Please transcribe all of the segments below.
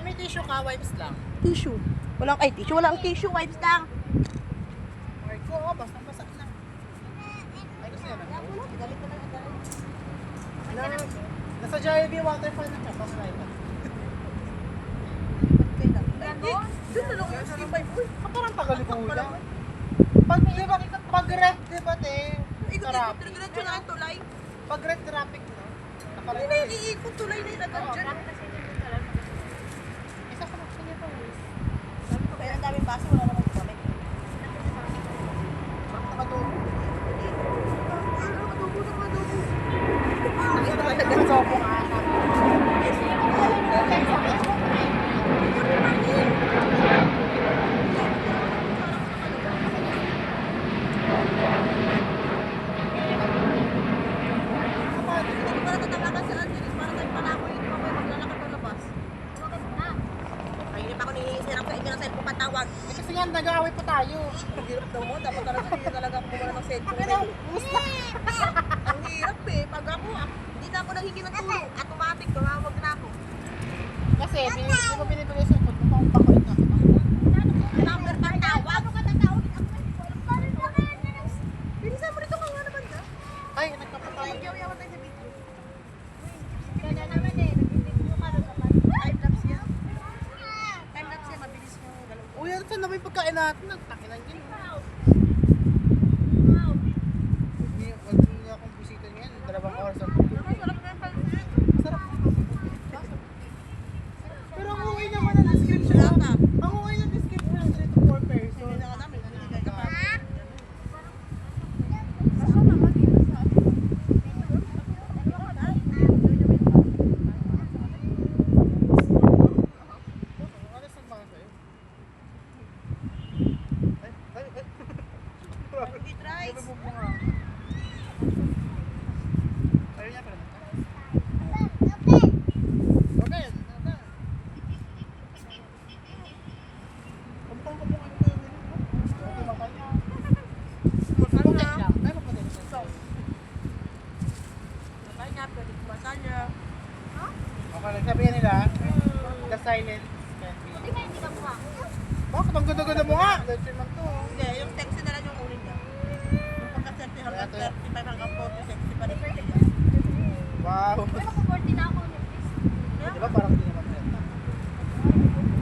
May tissue ka, wipes lang. Tissue. Walang, ay, tissue. Walang tissue. Wipes lang. Ay ko, basta lang. Ay, gusto yan. Nasa Jollibee waterfall na siya, pang-live. Doon na lang yung skip by boy. Parang tagalikulan. Pag-ref, diba, te? Traffic. Diretso na ang tulay. Pag-ref traffic, no? Hindi na yung iikot tulay na yung agad dyan. Isa ka lang, sige pa, Luis. Kaya ang daming baso, wala naman kami. Bakit nakadugo? Nakadugo nga. Kasi nga, nag-aaway pa tayo. Ang hirap daw mo, dapat talaga ako kumala ng cellphone. Ang hirap eh, pag ako, hindi na ako nanghingi ng tulong, automatic, tumawag na ako. Kasi, di mo binibigay sa ikot, mukhang pakulit na. Number pa tawag. Bilisan mo rito kung ano naman ka. Ay, nagpapatayo. Yaw-yawan tayo sa video. Kaya naman eh, nag-video ka rin naman. Time-lapse yan. Time-lapse yan, mabilis yung galaw. Uy, ano saan na ba yung pagkain natin? Nagtakinan yun. Huwag niyo akong bisita ngayon. 2 oras ako. Masarap na yung pansit. Sarap. Pero ang okay naman ang description. Ang okay na description ng 3 to 4 person. Hindi na ka namin, nangyayagay ka pa. Ano saan mga sa'yo? Ay. Sweet rice. Ano mo nga? Ayaw niya pala. Okay. Kamukhang ito yung nilito. Okay, makanya. Masaya. Ay, mapadali siya. Masaya, pwede kumasaya. Okay, nagsabihin nila, the silence can be. Hindi ka hindi ka mukha. Bakit? Ang ganda-ganda mo nga! Legend lang to. Hindi, yung sexy na lang yung uling niya. Yung pagka-sexy hanggang 35 hanggang 40, sexy pa rin. Wow! Pero mag-40 na ako. Di ba parang hindi naman pwede?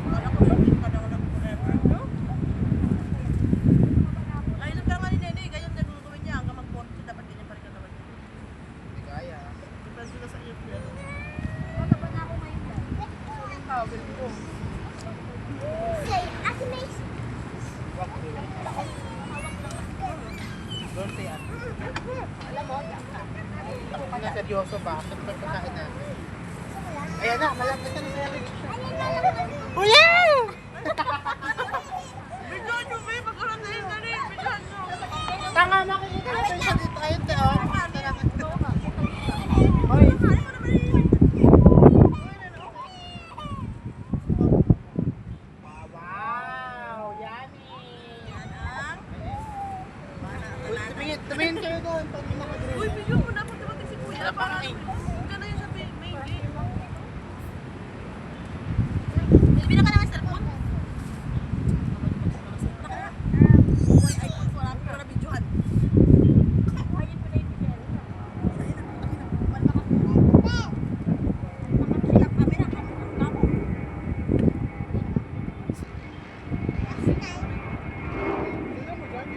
Wala ko lang, hindi ka na ako forever. No? Ay, nung ka nga ni Nene, ganyan naglutuin niya hanggang mag-40, dapat ganyan pa rin kagawa niya. Hindi kaya. Depende sila sa iyo. Mataba na ako ngayon lang. Tawag ko. Say, Ate May. Wak ko. Dorte yan. Alam mo, yan ka. Ang nga seryoso ba? Sa pagkain natin. Ayan na, malapit na sa reaction. Kuya! Bigyan nyo, may pagkaroon na yun, dali. Bigyan nyo. Tanga, makikita natin siya dito. Ayun, te, oh. Hoy! Wow! Yummy! Uy, tumingin kayo doon. Pag may nakagrill. Uy, bigyan mo na kung dumating si Kuya. Wala pa kami. Huwag ka na yun sa main gate. Bilbila ka naman sa cellphone? Uy, iPhone ko. Wala ko na videohan. Ayun ko na yung video. Tingnan mo dyan.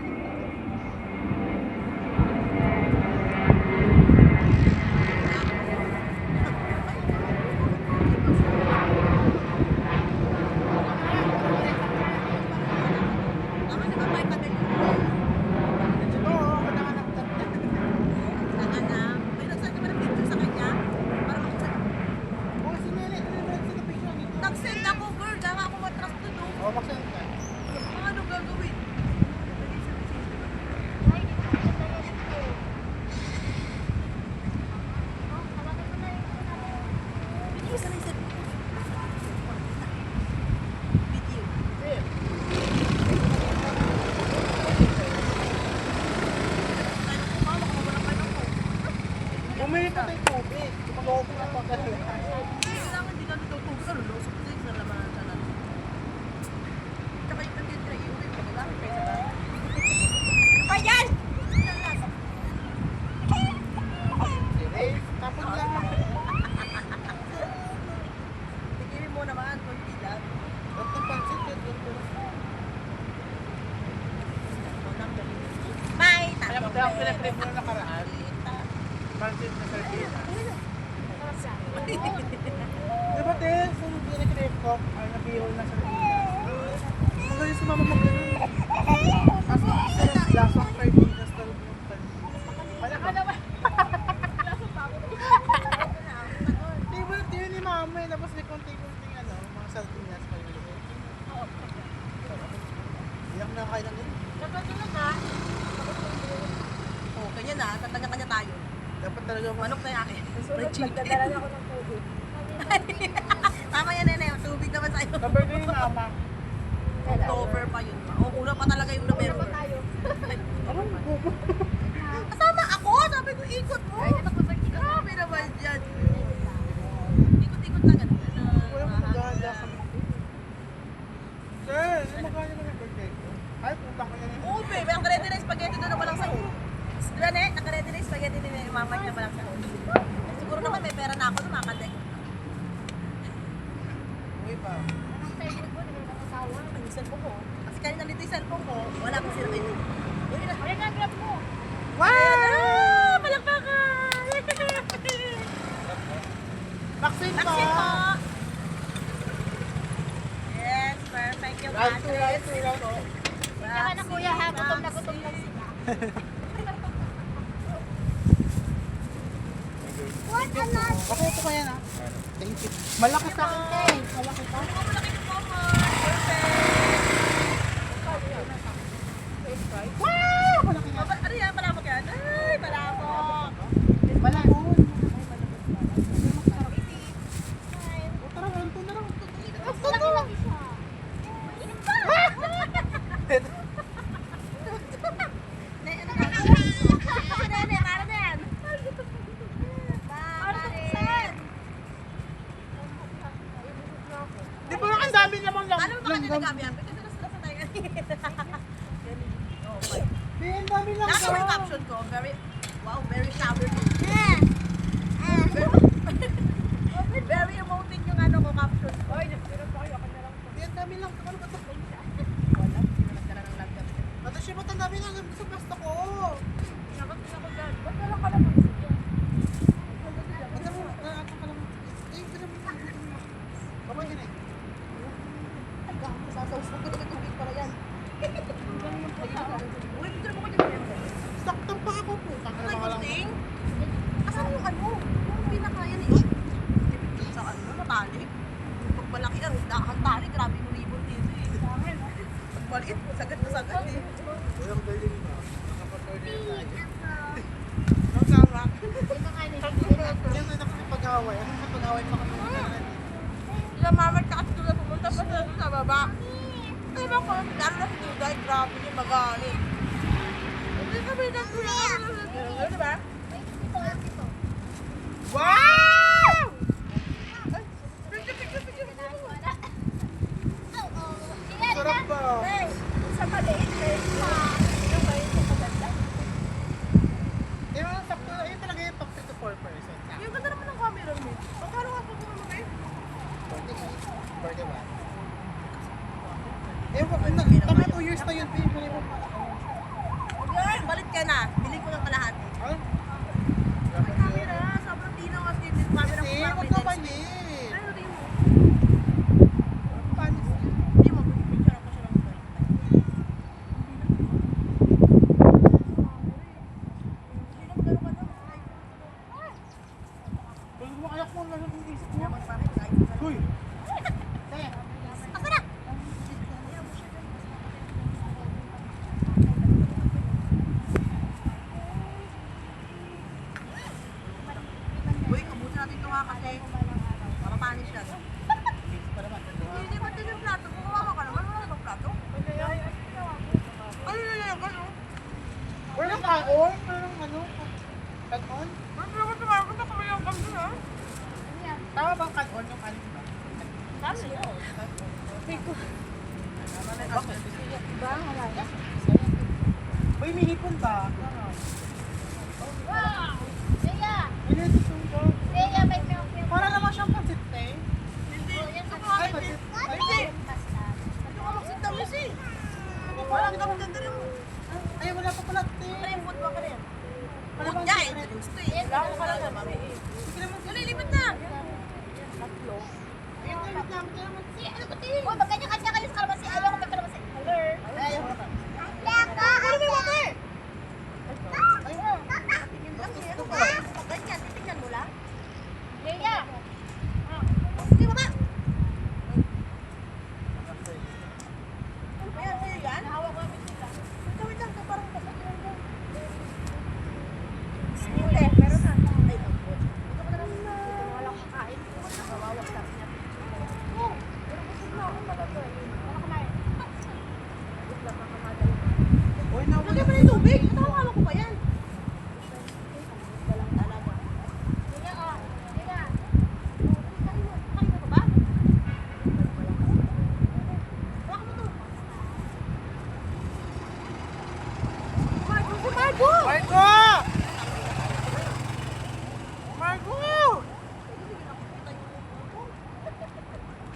pinatrip mo na nakaraan. Market na sardinas. Di ba, te? So, nung pinatrip ko, ay nabihol na sardinas. Magaling si mama mag-ganun. Kaso, lasang sardinas talaga yung sardinas. Wala ka naman. Favorite yun ni mama eh. Tapos may konti-konting ano, mga sardinas. Iyak na kayo ng ganun. Oo, kanya na. Tatanya-kanya tayo. Dapat talaga Manok na yaki. Fried chicken. Nagdadala ako ng tubig. Tama yan, nene. Tubig naman sa'yo. Ka-birthday ni mama. October pa yun. O, una pa talaga yung November. Kasama ako! Sabi ko, ikot mo! Grabe naman yan. Ikot-ikot lang yan. Wala mo nagdahanda kami. Sir, ano magkano naman yung birthday ko? Ay, puta ko yan. Oo, babe. Ang ready na yung spaghetti doon na walang sahog. Diba, ne? Naka-ready na yung spaghetti din yung mama niya walang sahog. Siguro naman may pera na ako na makadek. Uy pa. Yung cellphone ko. Kasi kanina nandito yung cellphone ko, wala akong sila kayo. Uy, Grab mo. wow! Palakpakan! Vaccine pa! Vaccine po! Yes, perfect yung Round two, round two, round two. Saka na kuya ha, gutom na sila. What another? Okay, ito ko yan ah. Thank you. Malaki sa akin eh. Malaki pa. Malaki po po. Perfect. Wow! Malaki nga. Ano yan? Palabok yan? Ay, palabok. Malaki. Hi. O tara, round two na lang. Laki lang isa. Ne, ano ka? Ne, para na yan. Bakit? Di ba ang dami namang lang. Ano ba kanila gabi yan? Kasi sila sa tayo kanina. Oh my. Di, ang dami lang. Nakita mo yung caption ko? Very, wow, very showery. Very emoting yung ano ko caption ko. Di, ang dami lang. Ano ba ito? Wala, hindi na nagdala ng lagyan. Ate Shibot, ang dami lang. Gusto basta ko. Ba't wala ka naman siya? Ito mo, ako ka lang. Eh, ito naman. Kapag yun eh. Sasausap ko naman tubig para yan. Uy, picture mo ko dyan. Saktang pa ako po. Ay, Mga lang. kusting. Asan yung ano? Yung pinaka yan eh. Sa ano, natali. Pag malaki ang tali, grabe yung ribbon dito eh. Pag maliit, sagad na sagad eh. Walang galing ba? Nakapag-order tayo. Ang sarap. Ito nga nililinis. Yan na nakapag-away. Ano sa pag-away pa kami ng Sila mama at Tula pumunta pa sa baba. Ay ako, lalo na si Tuday, grabe niya magalit. Hindi kami nagtula ka di ba? Ito. Wow! Ay, picture. Sarap ba? Sa maliit na yun. Yung sakto, ayun talaga yung pag 54%. Yung ganda naman ng camera mo. Magkano nga po kung naman 41. Eh, tama 2 years na yun. Pinili mo pa. Girl, balit ka na. Bili ko ng kalahati. Ay? May camera, sobrang tinaw kasi yung camera ko Kasi, parang huwag may ka lens. panin. Ano rin mo? Panis. Hindi mo, picture ako siya lang. Kung mo ayak mo lang yung isip mo. Ako Uy! na! Uy, kabuti natin ito nga kasi. Para panis yan. Hindi ba ito yung plato? Kung kumawa ka naman, wala namang plato. Ano yun yung ano? Walang kaon? Walang ano? Kaon? Ano naman tumawa ko na kami yung kami ha? Tama bang kaon yung alin ba? Kami yun. Uy, may hipon ba? Wow! Leia! Ano ito sundo? Leia, may milk. Para naman siyang pasit eh. Hindi. Yan sa Ay, pasit. Ay, Hindi. pasta. Ito ka magsinta mo si. Walang kapaganda rin mo. ay, wala pa pala. Ano yung food ba ka rin? ulo. Ayun, ulit lang. Kalamansi. Ano ba tingin? Uy, pag ganyan kasi kayo sa kalamansi. Ayaw ko may kalamansi. Alert. Ayaw ko. Ano ba yung mati? Ayun. Tingin lang eh. Ano ba? Ganyan, titignan mo lang. Leia. Sige, baba. Ayan, sa'yo yan? Hawak ko ang bisita. Wait lang, ito parang kasatilan ko. Hindi, meron na. Ay, ako. Ito ko na lang. Ito mo walang kakain. Nakawawak sa akin. Oh, pero busog na ako talaga. Ano kumain? Wait lang, makamadali. Uy, nawala. Lagyan mo na yung tubig. Tawala ko pa yan. Walang talaga. Leia, oh. Leia. Kanina ko ba? Baka mo to. Margo, si Margo! Marco! Marco!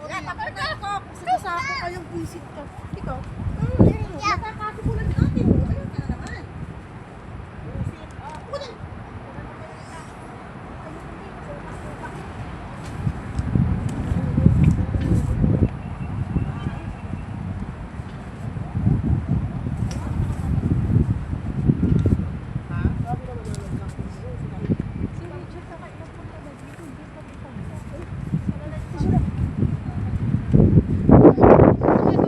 Wala, tapos na ako. Kasi sa ako kayong visit ka. Ikaw? Yeah.